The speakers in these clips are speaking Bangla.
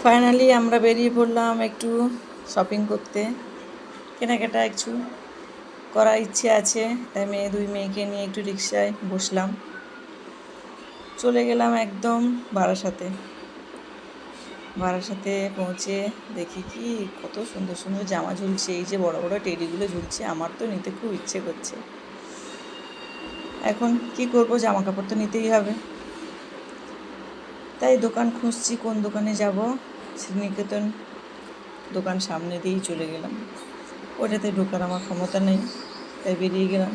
ফাইনালি আমরা বেরিয়ে পড়লাম একটু শপিং করতে। কেনাকাটা একটু করার ইচ্ছে আছে, তাই দুই মেয়েকে নিয়ে একটু রিক্সায় বসলাম। চলে গেলাম একদম বারাসাতে পৌঁছে দেখি কি কত সুন্দর সুন্দর জামা ঝুলছে। এই যে বড় বড় টেডিগুলো ঝুলছে, আমার তো নিতে খুব ইচ্ছে করছে। এখন কি করব, জামা কাপড় তো নিতেই হবে। তাই দোকান খুঁজছি, কোন দোকানে যাব। শ্রীনিকেতন দোকান সামনে দিয়েই চলে গেলাম। ওটাতে ঢোকার আমার ক্ষমতা নেই, তাই বেরিয়ে গেলাম।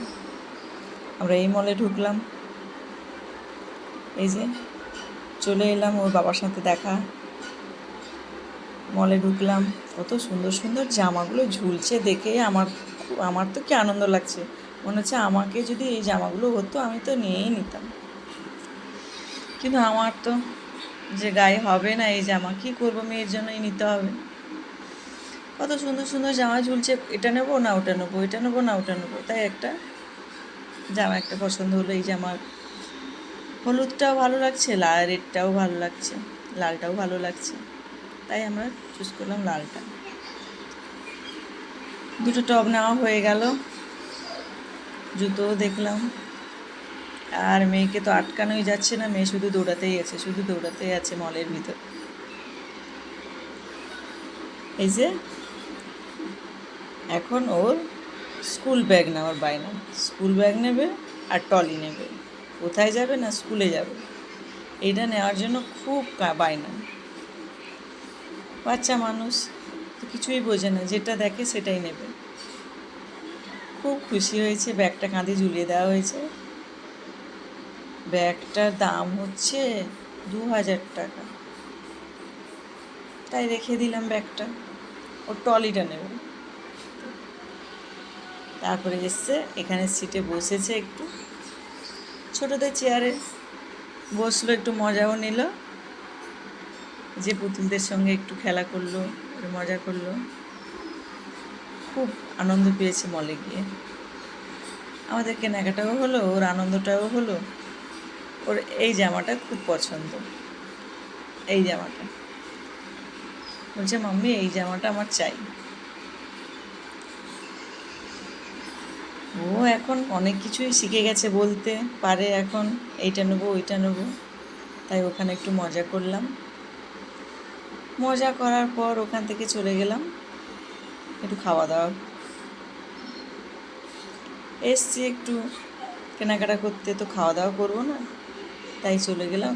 আমরা এই মলে ঢুকলাম, এই যে চলে এলাম ওর বাবার সাথে দেখা। মলে ঢুকলাম, কত সুন্দর সুন্দর জামাগুলো ঝুলছে দেখে আমার তো কি আনন্দ লাগছে। মনে হচ্ছে আমাকে যদি এই জামাগুলো হতো আমি তো নিয়েই নিতাম, কিন্তু আমার তো যে গায়ে হবে না এই জামা, কি করবো, মেয়ের জন্যই নিতে হবে। কত সুন্দর সুন্দর জামা ঝুলছে, এটা নেবো না ওটা নেবো, এটা নেবো না ওটা নেবো, তাই একটা জামা একটা পছন্দ হলো। এই জামার হলুদটাও ভালো লাগছে, রেডটাও ভালো লাগছে, লালটাও ভালো লাগছে, তাই আমরা চুজ করলাম লালটা। দুটো টপ নেওয়া হয়ে গেল, জুতোও দেখলাম। আর মেয়েকে তো আটকানোই যাচ্ছে না, মেয়ে শুধু দৌড়াতেই আছে মলের ভিতর। এই যে এখন ওর স্কুল ব্যাগ নেওয়ার বায়না, স্কুল ব্যাগ নেবে আর ট্রলি নেবে। কোথায় যাবে না স্কুলে যাবে, এইটা নেওয়ার জন্য খুব বায়না। বাচ্চা মানুষ তো কিছুই বোঝে না, যেটা দেখে সেটাই নেবে। খুব খুশি হয়েছে, ব্যাগটা কাঁধে ঝুলিয়ে দেওয়া হয়েছে। ব্যাগটার দাম হচ্ছে 2000 টাকা, তাই রেখে দিলাম ব্যাগটা। ওর ট্রলিটা নেবে। তারপরে এসছে এখানে সিটে বসেছে, একটু ছোটোদের চেয়ারে বসলো, একটু মজাও নিল। যে পুতুলদের সঙ্গে একটু খেলা করলো, একটু মজা করলো। খুব আনন্দ পেয়েছে মলে গিয়ে। আমাদের কেনাকাটাও হলো, ওর আনন্দটাও হলো। ওর এই জামাটা খুব পছন্দ, এই জামাটা বলছে মাম্মি এই জামাটা আমার চাই। ও এখন অনেক কিছুই শিখে গেছে, বলতে পারে এখন এইটা নেবো ওইটা নেবো। তাই ওখানে একটু মজা করলাম। মজা করার পর ওখান থেকে চলে গেলাম একটু খাওয়া দাওয়া। এসছি একটু কেনাকাটা করতে, তো খাওয়া দাওয়া করবো না, তাই চলে গেলাম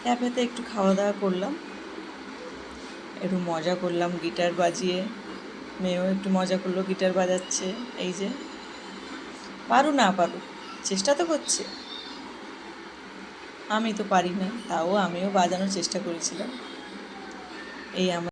ক্যাফেতে একটু খাওয়া দাওয়া করলাম, একটু মজা করলাম গিটার বাজিয়ে। মেয়েও একটু মজা করলো, গিটার বাজাচ্ছে। এই যে পারু না পারু চেষ্টা তো করছে, আমি তো পারি না, তাও আমিও বাজানোর চেষ্টা করেছিলাম। এই